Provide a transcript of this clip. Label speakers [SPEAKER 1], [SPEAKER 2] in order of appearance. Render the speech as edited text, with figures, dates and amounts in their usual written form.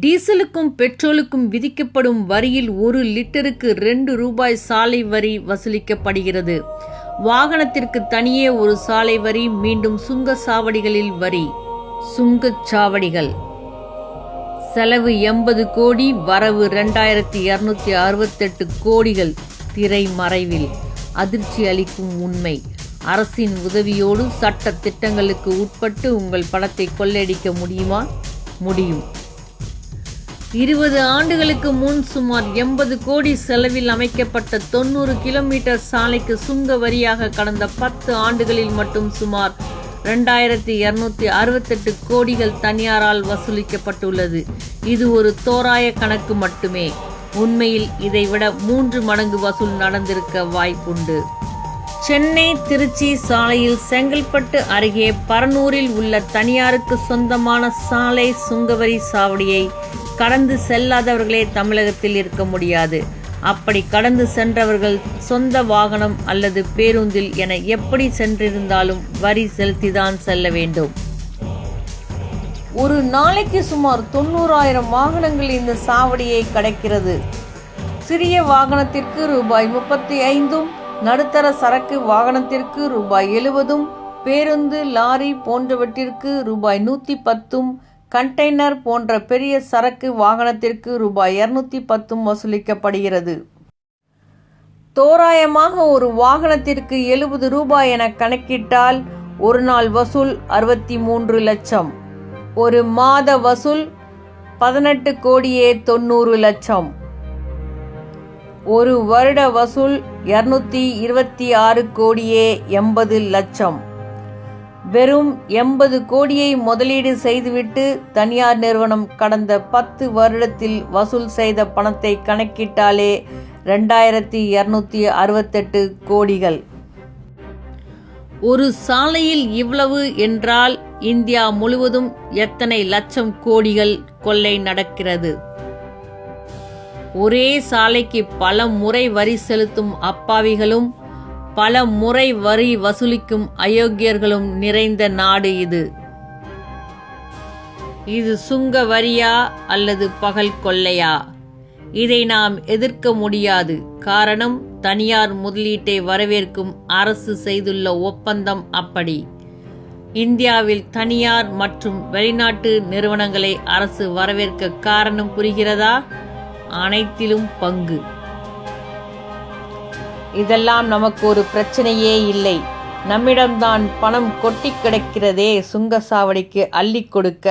[SPEAKER 1] டீசலுக்கும் பெட்ரோலுக்கும் விதிக்கப்படும் வரியில் 1 லிட்டருக்கு 2 ரூபாய் சாலை வரி வசூலிக்கப்படுகிறது. வாகனத்திற்கு தனியே ஒரு சாலை வரி. மீண்டும் சுங்கச்சாவடிகளில் வரி. சுங்கச்சாவடிகள் செலவு 80 கோடி, வரவு 2268 கோடிகள். திரைமறைவில் அதிர்ச்சி அளிக்கும் உண்மை. அரசின் உதவியோடு சட்ட திட்டங்களுக்கு உட்பட்டு உங்கள் பணத்தை கொள்ளையடிக்க முடியுமா? முடியும். 20 ஆண்டுகளுக்கு முன் சுமார் 80 கோடி செலவில் அமைக்கப்பட்ட 90 கிலோமீட்டர் சாலைக்கு சுங்க வரியாக கடந்த 10 ஆண்டுகளில் மட்டும் சுமார் 2268 கோடிகள் தனியாரால் வசூலிக்கப்பட்டுள்ளது. இது ஒரு தோராய கணக்கு மட்டுமே. உண்மையில் இதைவிட 3 மடங்கு வசூல் நடந்திருக்க வாய்ப்புண்டு. சென்னை திருச்சி சாலையில் செங்கல்பட்டு அருகே பரனூரில் உள்ள தனியாருக்கு சொந்தமான சாலை சுங்கவரி சாவடியை கடந்து செல்லாதவர்களே தமிழகத்தில் இருக்க முடியாது. அப்படி கடந்து சென்றவர்கள் சொந்த வாகனம் அல்லது பேருந்தில் என எப்படி சென்றிருந்தாலும் வரி செலுத்திதான் செல்ல வேண்டும். ஒரு நாளைக்கு சுமார் 90,000 வாகனங்கள் இந்த சாவடியை கடக்கிறது. சிறிய வாகனத்திற்கு ரூபாய் 35, நடுத்தர சரக்கு வாகனத்திற்கு ரூபாய் 70, பேருந்து லாரி போன்றவற்றிற்கு ரூபாய் 110, கண்டெய்னர் போன்ற பெரிய சரக்கு வாகனத்திற்கு ரூபாய் 210 வசூலிக்கப்படுகிறது. தோராயமாக ஒரு வாகனத்திற்கு 70 ரூபாய் என கணக்கிட்டால் ஒரு நாள் வசூல் 63 லட்சம். ஒரு மாத வசூல் 18 கோடியே 90 லட்சம். ஒரு வருட வசூல் 226 கோடியே 80 லட்சம். வெறும் 80 கோடியை முதலீடு செய்துவிட்டு தனியார் நிறுவனம் கடந்த 10 வருடத்தில் வசூல் செய்த பணத்தை கணக்கிட்டாலே 2268 கோடிகள். ஒரு சாலையில் இவ்வளவு என்றால் இந்தியா முழுவதும் எத்தனை லட்சம் கோடிகள் கொள்ளை நடக்கிறது? ஒரே சாலைக்கு பல முறை வரி செலுத்தும் அப்பாவிகளும் பல முறை வரி வசூலிக்கும் அயோக்கியர்களும் நிறைந்த நாடு இது. இது சுங்க வரியா அல்லது பகல் கொள்ளையா? இதை நாம் எதிர்க்க முடியாது. காரணம், தனியார் முதலீட்டை வரவேற்கும் அரசு செய்துள்ள ஒப்பந்தம் அப்படி. இந்தியாவில் தனியார் மற்றும் வெளிநாட்டு நிறுவனங்களை அரசு வரவேற்க காரணம் புரிகிறதா? அனைத்திலும் பங்கு. இதெல்லாம் நமக்கு ஒரு பிரச்சனையே இல்லை. நம்மிடம்தான் பணம் கொட்டி கிடக்கிறதே. சுங்கச்சாவடிக்கு அள்ளி கொடுக்க